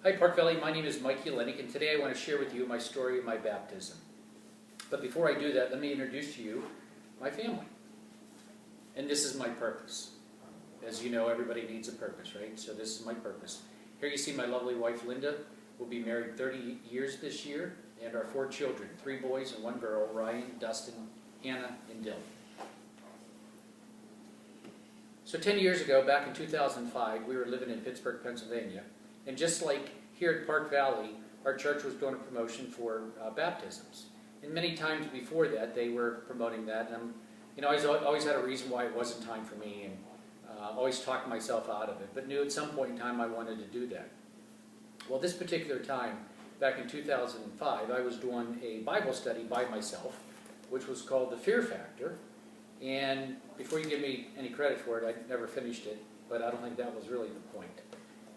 Hi Park Valley, my name is Mike Yelinek, and today I want to share with you my story of my baptism. But before I do that, let me introduce to you my family. And this is my purpose. As you know, everybody needs a purpose, right? So this is my purpose. Here you see my lovely wife Linda. We'll be married 30 years this year, and our 4 children, 3 boys and 1 girl, Ryan, Dustin, Hannah, and Dylan. So 10 years ago, back in 2005, we were living in Pittsburgh, Pennsylvania. And just like here at Park Valley, our church was doing a promotion for baptisms. And many times before that, they were promoting that. And I always had a reason why it wasn't time for me, and always talked myself out of it. But knew at some point in time I wanted to do that. Well, this particular time, back in 2005, I was doing a Bible study by myself, which was called The Fear Factor. And before you give me any credit for it, I never finished it, but I don't think that was really the point.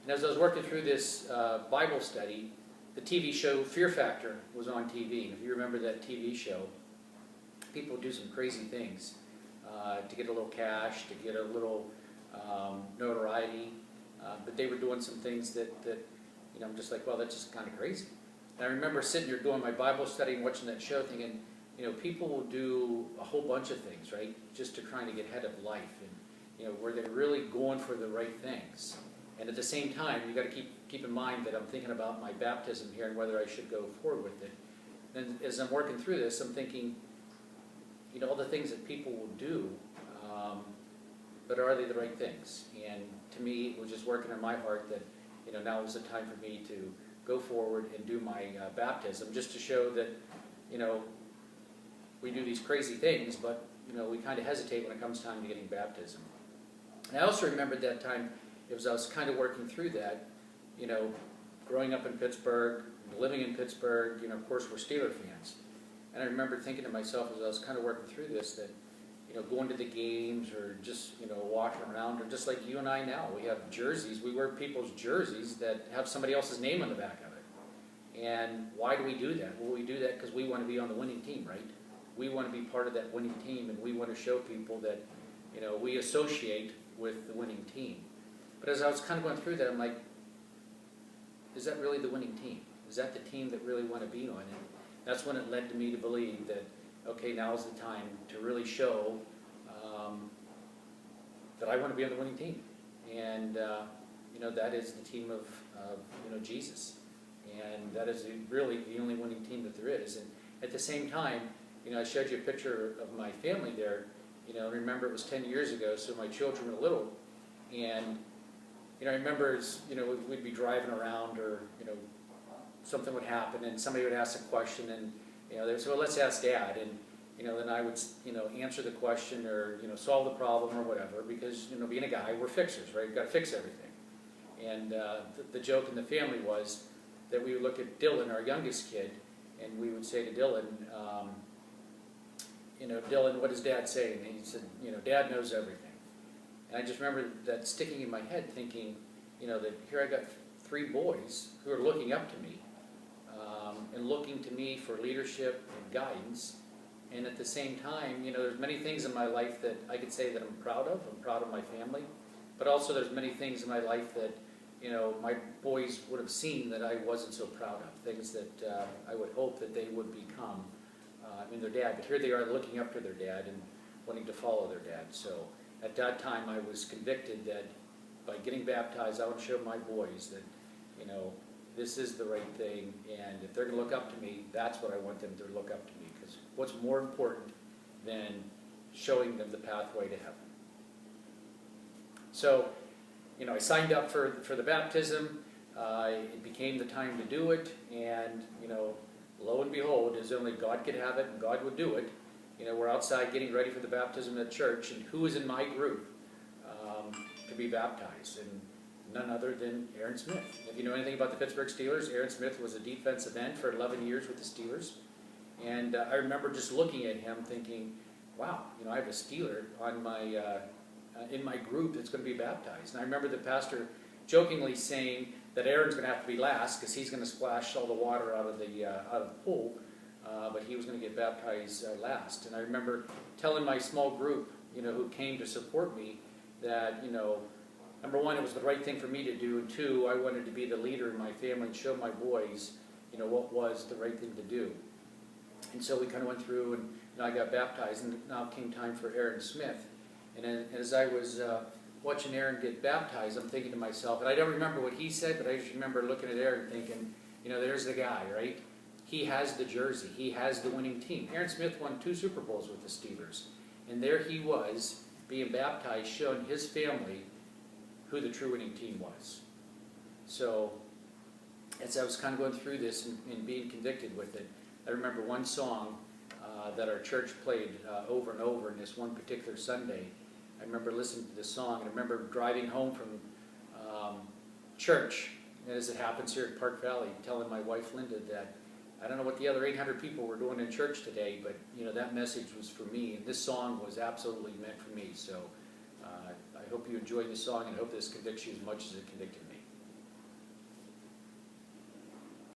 And as I was working through this Bible study, the TV show Fear Factor was on TV. And if you remember that TV show, people do some crazy things to get a little cash, to get a little notoriety. But they were doing some things that I'm just like, well, that's just kind of crazy. And I remember sitting there doing my Bible study and watching that show thinking, people will do a whole bunch of things, right, just to trying to get ahead of life, and where they're really going for the right things. And at the same time, you got to keep in mind that I'm thinking about my baptism here and whether I should go forward with it. And as I'm working through this, I'm thinking, all the things that people will do, but are they the right things? And to me, it was just working in my heart that now was the time for me to go forward and do my baptism, just to show that we do these crazy things, but we kind of hesitate when it comes time to getting baptism. And I also remembered that time, as I was kind of working through that, growing up in Pittsburgh, living in Pittsburgh, of course we're Steeler fans. And I remember thinking to myself as I was kind of working through this that, going to the games or just, walking around, or just like you and I now, we have jerseys, we wear people's jerseys that have somebody else's name on the back of it. And why do we do that? Well, we do that because we want to be on the winning team, right? We want to be part of that winning team, and we want to show people that, we associate with the winning team. But as I was kind of going through that, I'm like, is that really the winning team? Is that the team that really want to be on it? That's when it led to me to believe that, okay, now's the time to really show that I want to be on the winning team. And, that is the team of Jesus. And that is really the only winning team that there is. And at the same time, I showed you a picture of my family there. Remember it was 10 years ago, so my children were little. And, I remember as, we'd be driving around, or, something would happen and somebody would ask a question, and, they'd say, well, let's ask Dad. And, then I would, answer the question, or, solve the problem or whatever, because, being a guy, we're fixers, right? We've got to fix everything. And the joke in the family was that we would look at Dylan, our youngest kid, and we would say to Dylan, Dylan, what does Dad say? And he said, Dad knows everything. And I just remember that sticking in my head, thinking, that here I got 3 boys who are looking up to me, and looking to me for leadership and guidance. And at the same time, there's many things in my life that I could say that I'm proud of. I'm proud of my family. But also there's many things in my life that, my boys would have seen that I wasn't so proud of. Things that I would hope that they would become in their dad. But here they are looking up to their dad and wanting to follow their dad. So at that time I was convicted that by getting baptized, I would show my boys that, this is the right thing, and if they're going to look up to me, that's what I want them to look up to me, because what's more important than showing them the pathway to heaven? So, I signed up for the baptism. It became the time to do it, and, lo and behold, as only God could have it and God would do it, we're outside getting ready for the baptism at church, and who is in my group to be baptized? And none other than Aaron Smith. If you know anything about the Pittsburgh Steelers, Aaron Smith was a defensive end for 11 years with the Steelers. And I remember just looking at him thinking, wow, I have a Steeler on my, in my group that's going to be baptized. And I remember the pastor jokingly saying that Aaron's going to have to be last because he's going to splash all the water out of the pool, but he was going to get baptized last. And I remember telling my small group, who came to support me, that, number one, it was the right thing for me to do, and two, I wanted to be the leader in my family and show my boys, what was the right thing to do. And so we kind of went through, and I got baptized, and now came time for Aaron Smith. And as I was watching Aaron get baptized, I'm thinking to myself, and I don't remember what he said, but I just remember looking at Aaron thinking, there's the guy, right? He has the jersey. He has the winning team. Aaron Smith won 2 Super Bowls with the Steelers. And there he was, being baptized, showing his family who the true winning team was. So, as I was kind of going through this and being convicted with it, I remember one song that our church played over and over in this one particular Sunday. I remember listening to this song, and I remember driving home from church, and as it happens here at Park Valley, telling my wife Linda that I don't know what the other 800 people were doing in church today, but that message was for me, and this song was absolutely meant for me. So I hope you enjoy this song, and I hope this convicts you as much as it convicted me.